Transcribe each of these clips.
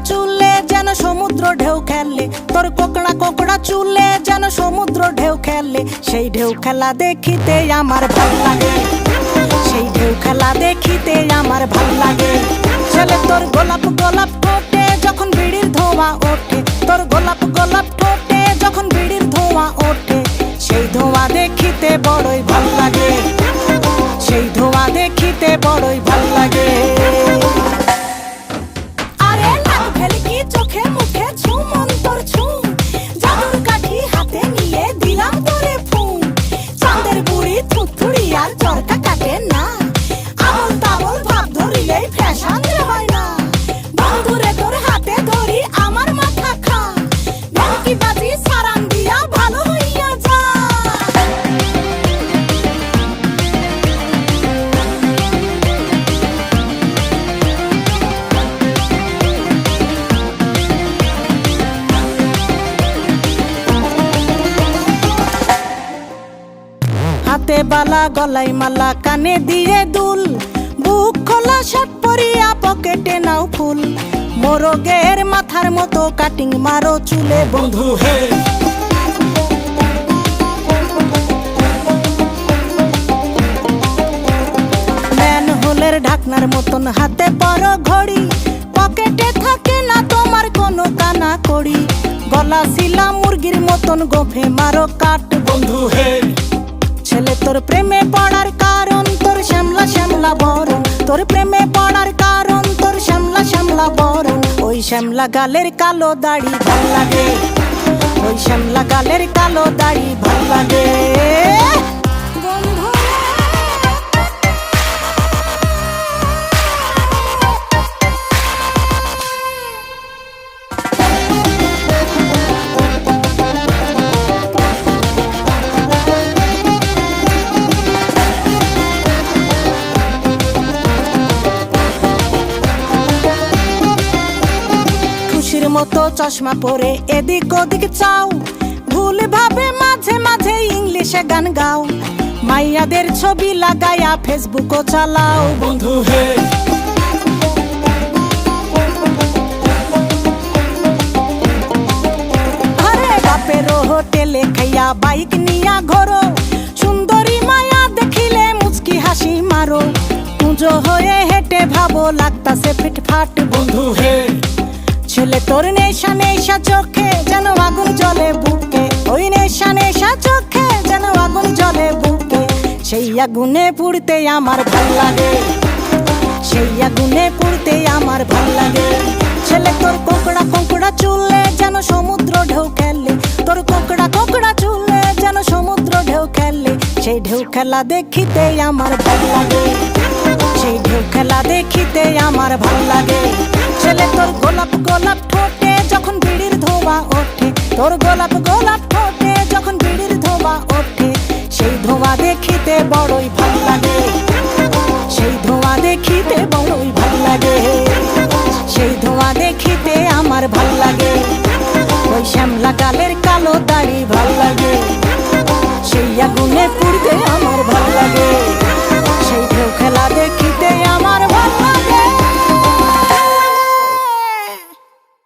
চুলে যেন সমুদ্র ঢেউ খেলে, তোর কোকড়া কোকড়া চুলে যেন সমুদ্র ঢেউ খেলে। সেই ঢেউ খেলা দেখিতে আমার ভাল লাগে, সেই ঢেউ খেলা দেখিতে আমার ভাল লাগে। ছেলে তোর গোলাপ গোলাপ ঠোঁটে যখন বিড়ির ধোঁয়া ওঠে, তোর গোলাপ গোলাপ ঠোঁটে যখন বিড়ির ধোঁয়া ওঠে, সেই ধোঁয়া দেখিতে বড়ই ভাল লাগে, সেই ধোঁয়া দেখিতে বড়ই ভাল লাগে। আরে নাক ভেলকি চোখে মুখে ঝুম অন্তর ঝুম, জাদুর কাঠি হাতে নিয়ে দিলাম তোরে ফুম। চাঁদের বুড়ি থুথুড়ি আর চরকা কাটে না, আবল তাবল ভাব ধরিলেই ফ্যাশন হয় না। বন্ধুরে তোর হাতে ধরি আমার মাথা খা, ভেলকি বাজি সারান দিয়া ভালো হইয়া যা। হাতে বালা গলায় মালা কানে দিয়ে দুল, বুক খোলা শার্ট পরিয়া পকেটে নাও ফুল। মোরগের মাথার মতো কাটিং মারো চুলে বন্ধু হে। ম্যানহোলের ঢাকনার মতন হাতে পরো ঘড়ি, পকেটে থাকে না তোমার কোনো কানা কড়ি। গলা শিলা মুরগির মতন গোফে মারো কাট বন্ধু হে। ছেলে তোর প্রেমে পড়ার কারণ তোর শ্যামলা শ্যামলা বরণ, তোর প্রেমে পড়ার কারণ তোর শ্যামলা শ্যামলা বরণ। ওই শ্যামলা গালের কালো দাড়ি ভাল লাগে, ওই শ্যামলা গালের কালো দাড়ি ভাল লাগে। মতো চশমা পরে এদিক ওদিক চাও, ভুল ভাবে মাঝে মাঝে ইংলিশে গান গাও। মাইয়াদের ছবি লাগায়া ফেসবুকও চালাও বন্ধু হে। আরে বাপের হোটেলে খাইয়া বাইক নিয়া ঘোরো, সুন্দরী মায়া দেখিলে মুচকি হাসি মারো। পুজো হয়ে হেঁটে ভাবো লাগতাছে ফিটফাট বন্ধু হে। ছেলে তোর নেশা নেশা চোখে যেন আগুন জ্বলে বুকে, ওই নেশা নেশা চোখে যেন আগুন জ্বলে বুকে। সেই আগুনে পুড়তে আমার ভাল লাগে, সেই আগুনে পুড়তে আমার ভাল লাগে। ছেলে তোর কোকড়া কোকড়া চুলে যেন সমুদ্র ঢেউ খেলে, তোর কোকড়া কোকড়া চুলে যেন সমুদ্র ঢেউ খেলে। সেই ঢেউ খেলা দেখিতে আমার ভাল লাগে, সেই ঢেউ খেলা দেখিতে আমার ভাল লাগে। ছেলে তোর গোলাপ গোলাপ ঠোঁটে যখন বিড়ির ধোঁয়া ওঠে, তোর গোলাপ গোলাপ ঠোঁটে যখন বিড়ির ধোঁয়া ওঠে, সেই ধোঁয়া দেখিতে বড়ই ভাল লাগে, সেই ধোঁয়া দেখিতে বড়ই ভাল লাগে, সেই ধোঁয়া দেখিতে আমার ভাল লাগে। ওই শ্যামলা গালের কালো দাড়ি ভাল লাগে, সেই আগুনে পুড়তে আমার ভাল লাগে, সেই ঢেউ খেলা দেখিতে আমার ভাল লাগে।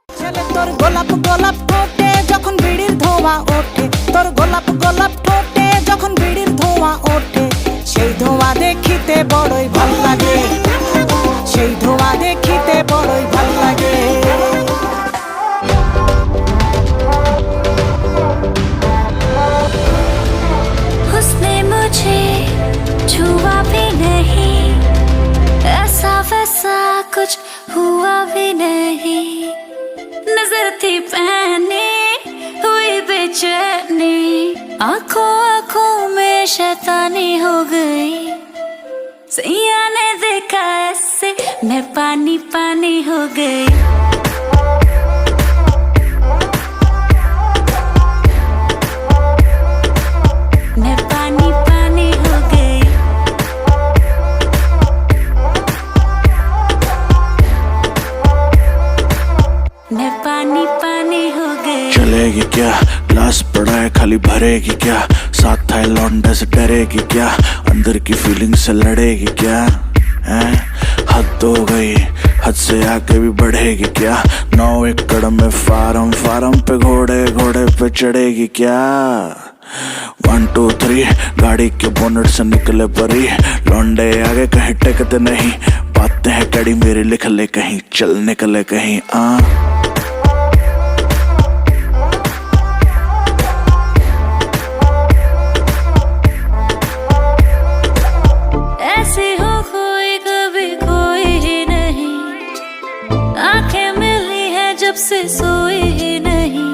ছেলে তোর গোলাপ গোলাপ ঠোঁটে যখন বিড়ির ধোঁয়া ওঠে, তোর গোলাপ গোলাপ ঠোঁটে যখন বিড়ির ধোঁয়া ওঠে, সেই ধোঁয়া দেখিতে বড়ই ভাল লাগে, সেই ধোঁয়া দেখিতে বড়ই ভাল লাগে। उसने मुझे छुआ भी नहीं, ऐसा वैसा कुछ हुआ भी नहीं। नजर थी पहने हुई बेचैनी, आंखों आंखों में शैतानी हो गई। सैया ने देखा ऐसे मैं पानी पानी हो गई। मैं पानी पानी हो गई। मैं पानी पानी हो गई। चलेगी क्या ग्लास पड़ा है खाली भरेगी क्या, साथ था लौंडे से डरेगी क्या, अंदर की फीलिंग से लड़ेगी क्या है। हद हो गई, हद से आके भी बढ़ेगी क्या? 9 एकड़ में फार्म, फार्म पे घोड़े, घोड़े पे चढ़ेगी क्या? 1 2 3 गाड़ी के बोनट से निकले परी, लौंडे आगे कहीं टेकते नहीं, बातें हैं कड़ी मेरी लिख ले कहीं, चल निकले कहीं ऐसी हो कोई कभी कोई ही नहीं, आंखें मिली है जब से सोई ही नहीं,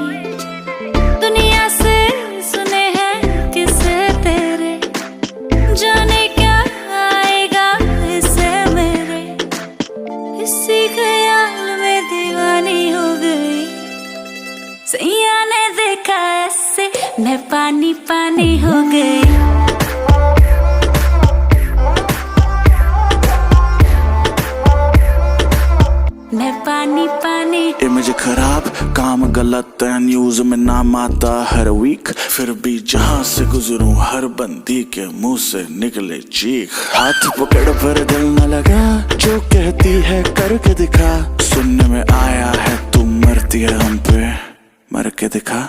दुनिया से सुने हैं किस्से तेरे, जाने क्या आएगा इससे मेरे, इसी ख्याल में दीवानी हो गई, सैया ने देखा ऐसे मैं पानी पानी हो गई। मैं पानी पानी। इमेज खराब, काम गलत है, न्यूज में नाम आता हर वीक, फिर भी जहां से गुजरूं हर बंदी के मुंह से निकले चीख, हाथ पकड़ पर दिल न लगा, जो कहती है करके दिखा, सुनने में आया है तू मरती है हम पे, मर के दिखा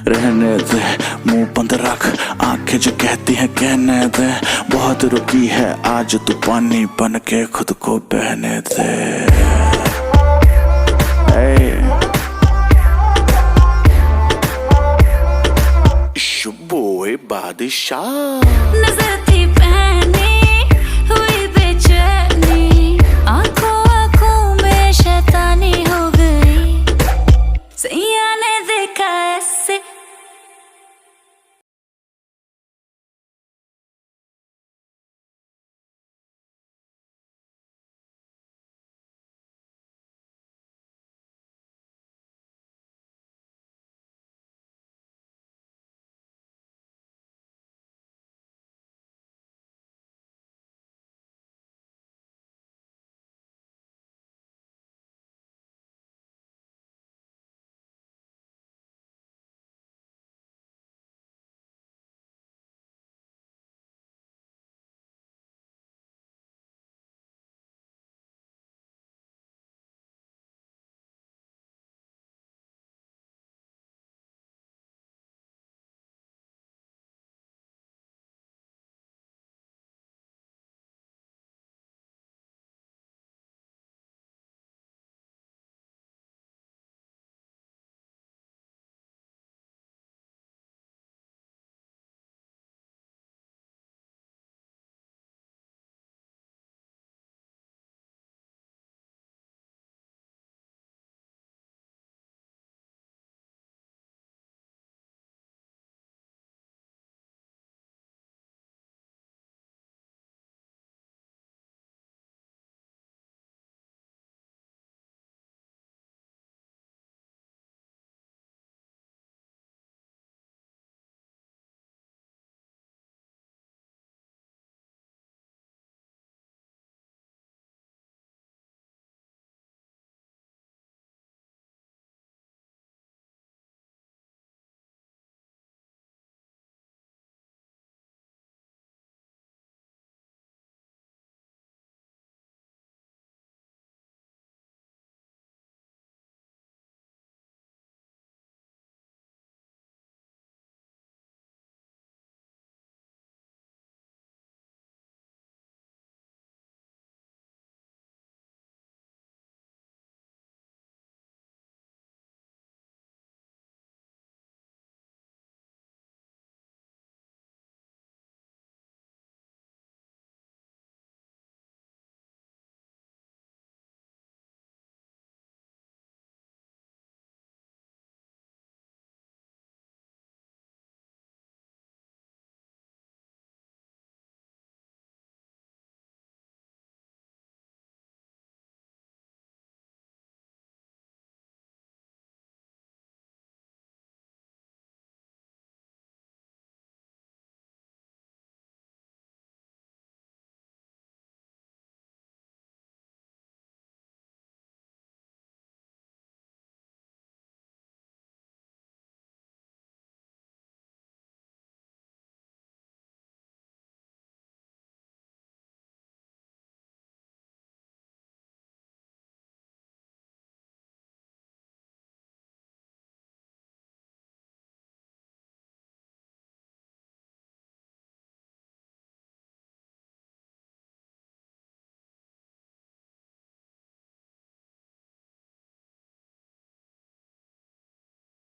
रहने दे, मुंह बंद रख, आंखें जो कहती हैं कहने दे, बहुत रुकी है आज तू पानी बन के खुद को बहने दे। It's your boy बादशाह।